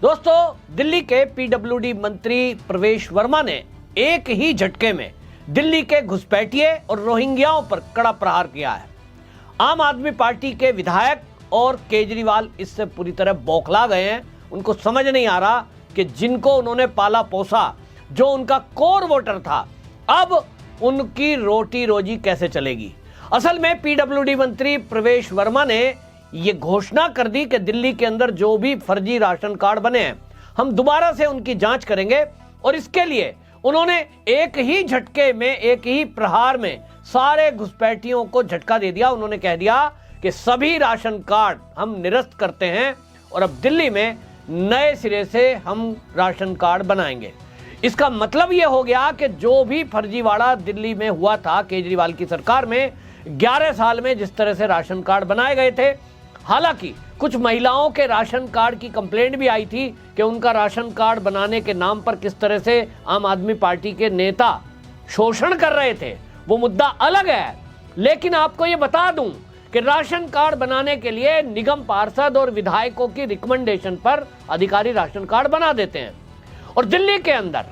दोस्तों, दिल्ली के पीडब्ल्यूडी मंत्री प्रवेश वर्मा ने एक ही झटके में दिल्ली के घुसपैठिए और रोहिंग्याओं पर कड़ा प्रहार किया है। आम आदमी पार्टी के विधायक और केजरीवाल इससे पूरी तरह बौखला गए हैं। उनको समझ नहीं आ रहा कि जिनको उन्होंने पाला पोसा, जो उनका कोर वोटर था, अब उनकी रोटी रोजी कैसे चलेगी। असल में पीडब्ल्यूडी मंत्री प्रवेश वर्मा ने ये घोषणा कर दी कि दिल्ली के अंदर जो भी फर्जी राशन कार्ड बने हैं, हम दोबारा से उनकी जांच करेंगे। और इसके लिए उन्होंने एक ही झटके में, एक ही प्रहार में सारे घुसपैठियों को झटका दे दिया। उन्होंने कह दिया कि सभी राशन कार्ड हम निरस्त करते हैं और अब दिल्ली में नए सिरे से हम राशन कार्ड बनाएंगे। इसका मतलब यह हो गया कि जो भी फर्जीवाड़ा दिल्ली में हुआ था केजरीवाल की सरकार में, 11 साल में जिस तरह से राशन कार्ड बनाए गए थे, हालांकि कुछ महिलाओं के राशन कार्ड की कंप्लेंट भी आई थी कि उनका राशन कार्ड बनाने के नाम पर किस तरह से आम आदमी पार्टी के नेता शोषण कर रहे थे, वो मुद्दा अलग है। लेकिन आपको ये बता दूं कि राशन कार्ड बनाने के लिए निगम पार्षद और विधायकों की रिकमेंडेशन पर अधिकारी राशन कार्ड बना देते हैं। और दिल्ली के अंदर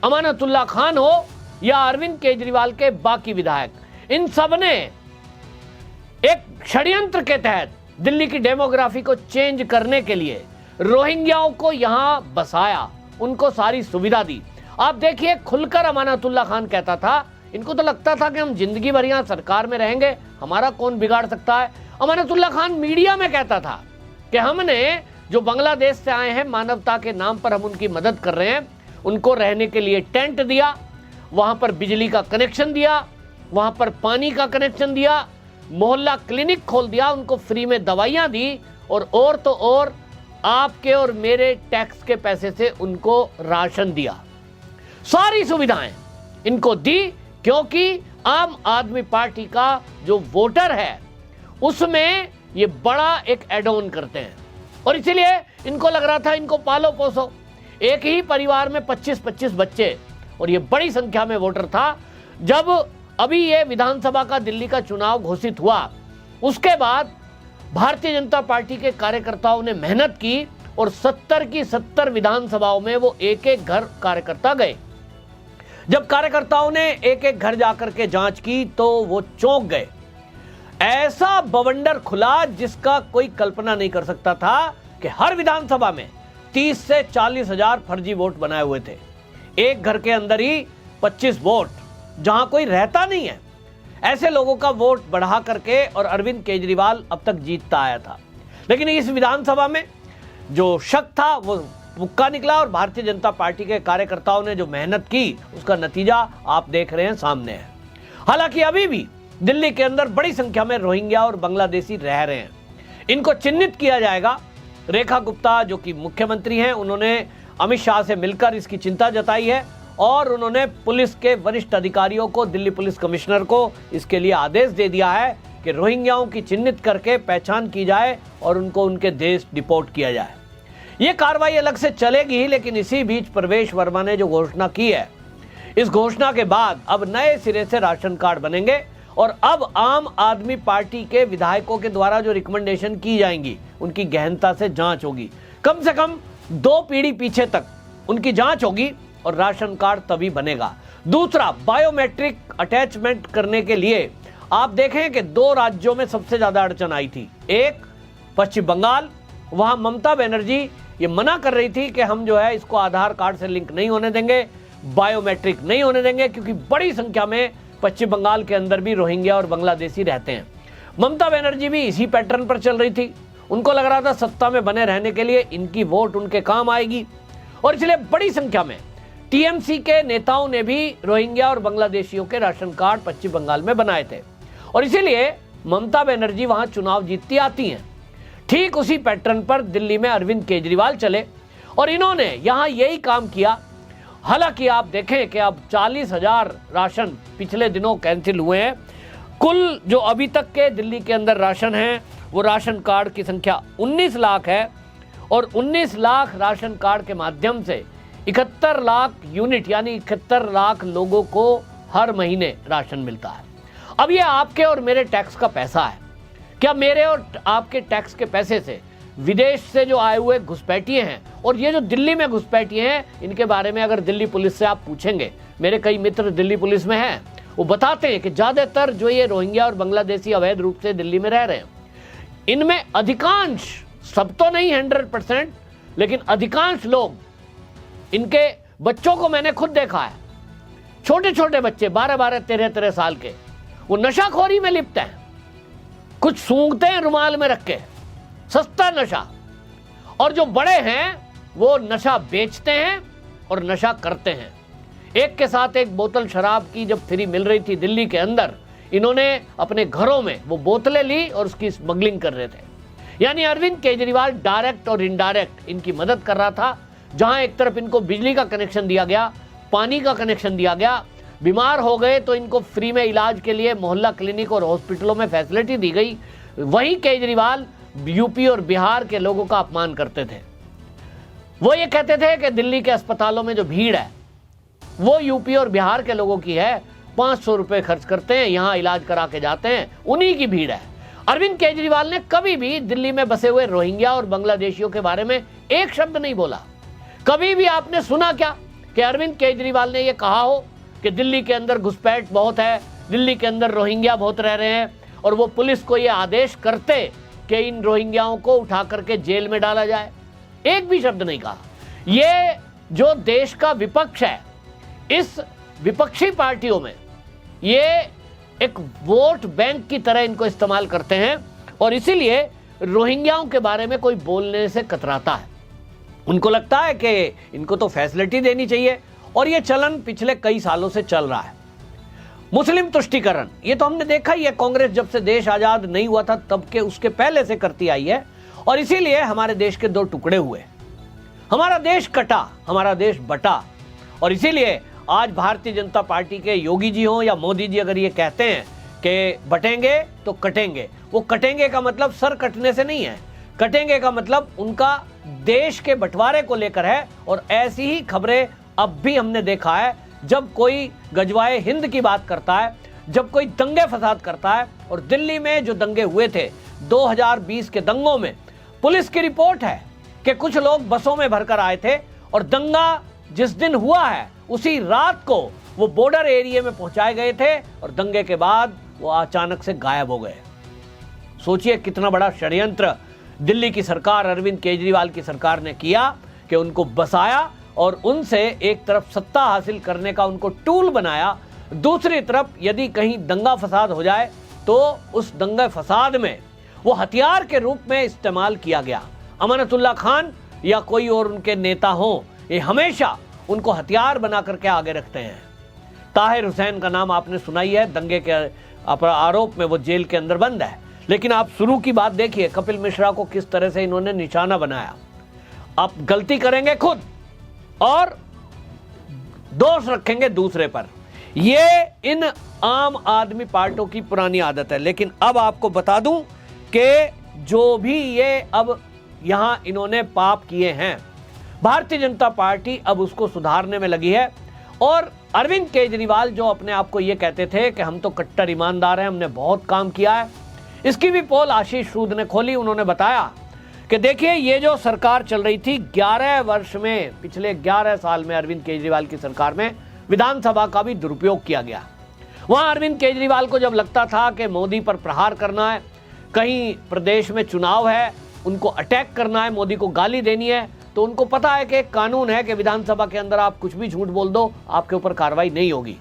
अमानतुल्लाह खान हो या अरविंद केजरीवाल के बाकी विधायक, इन सब ने एक षड्यंत्र के तहत दिल्ली की डेमोग्राफी को चेंज करने के लिए रोहिंग्याओं को यहां बसाया, उनको सारी सुविधा दी। आप देखिए, खुलकर अमानतुल्लाह खान कहता था, इनको तो लगता था कि हम जिंदगी भर यहां सरकार में रहेंगे, हमारा कौन बिगाड़ सकता है। अमानतुल्लाह खान मीडिया में कहता था कि हमने जो बांग्लादेश से आए हैं, मानवता के नाम पर हम उनकी मदद कर रहे हैं, उनको रहने के लिए टेंट दिया, वहां पर बिजली का कनेक्शन दिया, वहां पर पानी का कनेक्शन दिया, मोहल्ला क्लिनिक खोल दिया, उनको फ्री में दवाइयां दी और तो और आपके और मेरे टैक्स के पैसे से उनको राशन दिया। सारी सुविधाएं इनको दी क्योंकि आम आदमी पार्टी का जो वोटर है उसमें ये बड़ा एक एड ऑन करते हैं। और इसीलिए इनको लग रहा था इनको पालो पोसो। एक ही परिवार में 25-25 बच्चे, और ये बड़ी संख्या में वोटर था। जब अभी ये विधानसभा का दिल्ली का चुनाव घोषित हुआ, उसके बाद भारतीय जनता पार्टी के कार्यकर्ताओं ने मेहनत की और 70 की 70 विधानसभाओं में वो एक एक घर कार्यकर्ता गए। जब कार्यकर्ताओं ने एक एक घर जाकर के जांच की तो वो चौंक गए। ऐसा बवंडर खुला जिसका कोई कल्पना नहीं कर सकता था कि हर विधानसभा में 30 से 40 हजार फर्जी वोट बनाए हुए थे। एक घर के अंदर ही 25 वोट, जहां कोई रहता नहीं है, ऐसे लोगों का वोट बढ़ा करके और अरविंद केजरीवाल अब तक जीतता आया था। लेकिन इस विधानसभा में जो शक था वो मुक्का निकला और भारतीय जनता पार्टी के कार्यकर्ताओं ने जो मेहनत की उसका नतीजा आप देख रहे हैं, सामने है। हालांकि अभी भी दिल्ली के अंदर बड़ी संख्या में रोहिंग्या और बांग्लादेशी रह रहे हैं। इनको चिन्हित किया जाएगा। रेखा गुप्ता जो कि मुख्यमंत्री हैं, उन्होंने अमित शाह से मिलकर इसकी चिंता जताई है और उन्होंने पुलिस के वरिष्ठ अधिकारियों को, दिल्ली पुलिस कमिश्नर को इसके लिए आदेश दे दिया है कि रोहिंग्याओं की चिन्हित करके पहचान की जाए और उनको उनके देश डिपोर्ट किया जाए। ये कार्रवाई अलग से चलेगी ही, लेकिन इसी बीच प्रवेश वर्मा ने जो घोषणा की है, इस घोषणा के बाद अब नए सिरे से राशन कार्ड बनेंगे और अब आम आदमी पार्टी के विधायकों के द्वारा जो रिकमेंडेशन की जाएंगी उनकी गहनता से जांच होगी। कम से कम 2 पीढ़ी पीछे तक उनकी जांच होगी और राशन कार्ड तभी बनेगा। दूसरा, बायोमेट्रिक अटैचमेंट करने के लिए आप देखें कि 2 राज्यों में सबसे ज्यादा अड़चन आई थी। एक पश्चिम बंगाल, वहां ममता बनर्जी ये मना कर रही थी कि हम जो है इसको आधार कार्ड से लिंक नहीं होने देंगे, बायोमेट्रिक नहीं होने देंगे, क्योंकि बड़ी संख्या में पश्चिम बंगाल के अंदर भी रोहिंग्या और बांग्लादेशी रहते हैं। ममता बनर्जी भी इसी पैटर्न पर चल रही थी। उनको लग रहा था सत्ता में बने रहने के लिए इनकी वोट उनके काम आएगी, और इसलिए बड़ी संख्या में टीएमसी के नेताओं ने भी रोहिंग्या और बांग्लादेशियों के राशन कार्ड पश्चिम बंगाल में बनाए थे और इसीलिए ममता बनर्जी वहां चुनाव जीतती आती हैं। ठीक उसी पैटर्न पर दिल्ली में अरविंद केजरीवाल चले और इन्होंने यहां यही काम किया। हालांकि आप देखें कि अब 40,000 राशन पिछले दिनों कैंसिल हुए हैं। कुल जो अभी तक के दिल्ली के अंदर राशन है वो राशन कार्ड की संख्या 19 लाख है और 19 लाख राशन कार्ड के माध्यम से 71 लाख यूनिट यानी 71 लाख लोगों को हर महीने राशन मिलता है। अब ये आपके और मेरे टैक्स का पैसा है। क्या मेरे और आपके टैक्स के पैसे से विदेश से जो आए हुए घुसपैठिए हैं, और ये जो दिल्ली में घुसपैठिए हैं, इनके बारे में अगर दिल्ली पुलिस से आप पूछेंगे, मेरे कई मित्र दिल्ली पुलिस में हैं, वो बताते हैं कि ज़्यादातर जो ये रोहिंग्या और बांग्लादेशी अवैध रूप से दिल्ली में रह रहे हैं, इनमें अधिकांश, सब तो नहीं 100%, लेकिन अधिकांश लोग, इनके बच्चों को मैंने खुद देखा है, छोटे छोटे बच्चे 12-12, 13-13 साल के, वो नशाखोरी में लिप्त हैं, कुछ सूंघते हैं रुमाल में रख के, सस्ता नशा, और जो बड़े हैं वो नशा बेचते हैं और नशा करते हैं। एक के साथ एक बोतल शराब की जब फ्री मिल रही थी दिल्ली के अंदर, इन्होंने अपने घरों में वो बोतलें ली और उसकी स्मगलिंग कर रहे थे। यानी अरविंद केजरीवाल डायरेक्ट और इनडायरेक्ट इनकी मदद कर रहा था। जहां एक तरफ इनको बिजली का कनेक्शन दिया गया, पानी का कनेक्शन दिया गया, बीमार हो गए तो इनको फ्री में इलाज के लिए मोहल्ला क्लिनिक और हॉस्पिटलों में फैसिलिटी दी गई, वहीं केजरीवाल यूपी और बिहार के लोगों का अपमान करते थे। वो ये कहते थे कि दिल्ली के अस्पतालों में जो भीड़ है वो यूपी और बिहार के लोगों की है, 500 रुपए खर्च करते हैं, यहां इलाज करा के जाते हैं, उन्हीं की भीड़ है। अरविंद केजरीवाल ने कभी भी दिल्ली में बसे हुए रोहिंग्या और बांग्लादेशियों के बारे में एक शब्द नहीं बोला। कभी भी आपने सुना क्या कि अरविंद केजरीवाल ने यह कहा हो कि दिल्ली के अंदर घुसपैठ बहुत है, दिल्ली के अंदर रोहिंग्या बहुत रह रहे हैं, और वो पुलिस को यह आदेश करते कि इन रोहिंग्याओं को उठा करके जेल में डाला जाए? एक भी शब्द नहीं कहा। ये जो देश का विपक्ष है, इस विपक्षी पार्टियों में ये एक वोट बैंक की तरह इनको इस्तेमाल करते हैं, और इसीलिए रोहिंग्याओं के बारे में कोई बोलने से कतराता है। उनको लगता है कि इनको तो फैसिलिटी देनी चाहिए, और ये चलन पिछले कई सालों से चल रहा है। मुस्लिम तुष्टीकरण, ये तो हमने देखा ही है, कांग्रेस जब से देश आजाद नहीं हुआ था तब के उसके पहले से करती आई है, और इसीलिए हमारे देश के 2 टुकड़े हुए, हमारा देश कटा, हमारा देश बटा। और इसीलिए आज भारतीय जनता पार्टी के योगी जी हों या मोदी जी अगर ये कहते हैं कि बटेंगे तो कटेंगे, वो कटेंगे का मतलब सर कटने से नहीं है, कटेंगे का मतलब उनका देश के बंटवारे को लेकर है। और ऐसी ही खबरें अब भी हमने देखा है, जब कोई गजवाए हिंद की बात करता है, जब कोई दंगे फसाद करता है, और दिल्ली में जो दंगे हुए थे 2020 के दंगों में, पुलिस की रिपोर्ट है कि कुछ लोग बसों में भरकर आए थे, और दंगा जिस दिन हुआ है उसी रात को वो बॉर्डर एरिया में पहुंचाए गए थे, और दंगे के बाद वो अचानक से गायब हो गए। सोचिए कितना बड़ा षड्यंत्र दिल्ली की सरकार, अरविंद केजरीवाल की सरकार ने किया कि उनको बसाया और उनसे एक तरफ सत्ता हासिल करने का उनको टूल बनाया, दूसरी तरफ यदि कहीं दंगा फसाद हो जाए तो उस दंगा फसाद में वो हथियार के रूप में इस्तेमाल किया गया। अमानतुल्लाह खान या कोई और उनके नेता हो, ये हमेशा उनको हथियार बना करके आगे रखते हैं। ताहिर हुसैन का नाम आपने सुना ही है, दंगे के आरोप में वो जेल के अंदर बंद है। लेकिन आप शुरू की बात देखिए, कपिल मिश्रा को किस तरह से इन्होंने निशाना बनाया। आप गलती करेंगे खुद और दोष रखेंगे दूसरे पर, ये इन आम आदमी पार्टियों की पुरानी आदत है। लेकिन अब आपको बता दूं कि जो भी ये अब यहां इन्होंने पाप किए हैं, भारतीय जनता पार्टी अब उसको सुधारने में लगी है। और अरविंद केजरीवाल जो अपने आप को ये कहते थे कि हम तो कट्टर ईमानदार हैं, हमने बहुत काम किया है, इसकी भी पोल आशीष सूद ने खोली। उन्होंने बताया कि देखिए ये जो सरकार चल रही थी 11 वर्ष में, पिछले 11 साल में अरविंद केजरीवाल की सरकार में विधानसभा का भी दुरुपयोग किया गया। वहां अरविंद केजरीवाल को जब लगता था कि मोदी पर प्रहार करना है, कहीं प्रदेश में चुनाव है, उनको अटैक करना है, मोदी को गाली देनी है, तो उनको पता है कि एक कानून है कि विधानसभा के अंदर आप कुछ भी झूठ बोल दो, आपके ऊपर कार्रवाई नहीं होगी।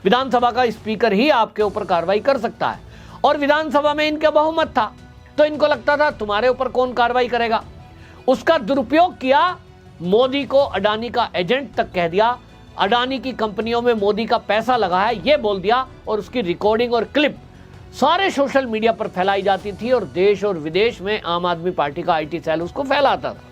विधानसभा का स्पीकर ही आपके ऊपर कार्रवाई कर सकता है, और विधानसभा में इनका बहुमत था, तो इनको लगता था तुम्हारे ऊपर कौन कार्रवाई करेगा। उसका दुरुपयोग किया, मोदी को अडानी का एजेंट तक कह दिया, अडानी की कंपनियों में मोदी का पैसा लगा है ये बोल दिया, और उसकी रिकॉर्डिंग और क्लिप सारे सोशल मीडिया पर फैलाई जाती थी, और देश और विदेश में आम आदमी पार्टी का IT सेल उसको फैलाता था।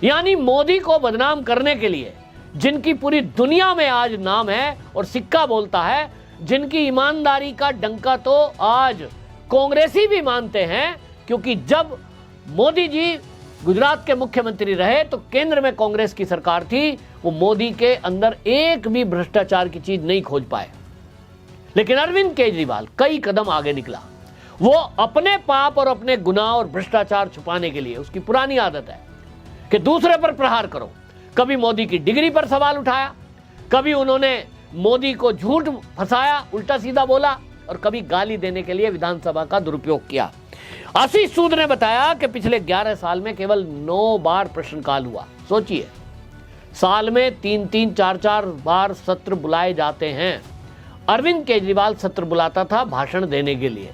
यानी मोदी को बदनाम करने के लिए, जिनकी पूरी दुनिया में आज नाम है और सिक्का बोलता है, जिनकी ईमानदारी का डंका तो आज कांग्रेसी भी मानते हैं, क्योंकि जब मोदी जी गुजरात के मुख्यमंत्री रहे तो केंद्र में कांग्रेस की सरकार थी, वो मोदी के अंदर एक भी भ्रष्टाचार की चीज नहीं खोज पाए। लेकिन अरविंद केजरीवाल कई कदम आगे निकला। वो अपने पाप और अपने गुनाह और भ्रष्टाचार छुपाने के लिए, उसकी पुरानी आदत है कि दूसरे पर प्रहार करो। कभी मोदी की डिग्री पर सवाल उठाया, कभी उन्होंने मोदी को झूठ फंसाया, उल्टा सीधा बोला, और कभी गाली देने के लिए विधानसभा का दुरुपयोग किया। आशीष सूद ने बताया कि पिछले 11 साल में केवल 9 बार प्रश्नकाल हुआ। सोचिए, साल में 3-3, 4-4 बार सत्र बुलाए जाते हैं। अरविंद केजरीवाल सत्र बुलाता था भाषण देने के लिए,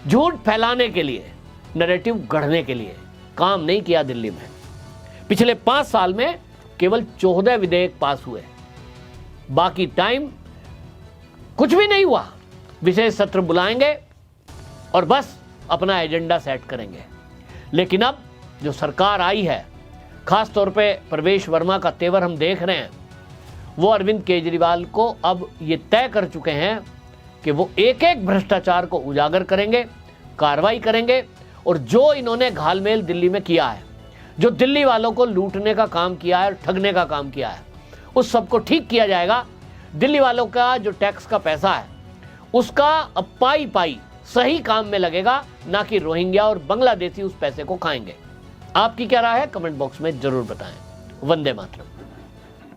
झूठ फैलाने के लिए, नैरेटिव गढ़ने के लिए। काम नहीं किया दिल्ली में। पिछले 5 साल में केवल 14 विधेयक पास हुए, बाकी टाइम कुछ भी नहीं हुआ। विशेष सत्र बुलाएंगे और बस अपना एजेंडा सेट करेंगे। लेकिन अब जो सरकार आई है, खास तौर पे प्रवेश वर्मा का तेवर हम देख रहे हैं, वो अरविंद केजरीवाल को अब ये तय कर चुके हैं कि वो एक एक भ्रष्टाचार को उजागर करेंगे, कार्रवाई करेंगे, और जो इन्होंने घालमेल दिल्ली में किया है, जो दिल्ली वालों को लूटने का काम किया है, ठगने का काम किया है, उस सबको ठीक किया जाएगा। दिल्ली वालों का जो टैक्स का पैसा है, उसका अब पाई पाई सही काम में लगेगा, ना कि रोहिंग्या और बांग्लादेशी उस पैसे को खाएंगे। आपकी क्या राय है? कमेंट बॉक्स में जरूर बताएं। वंदे मातरम।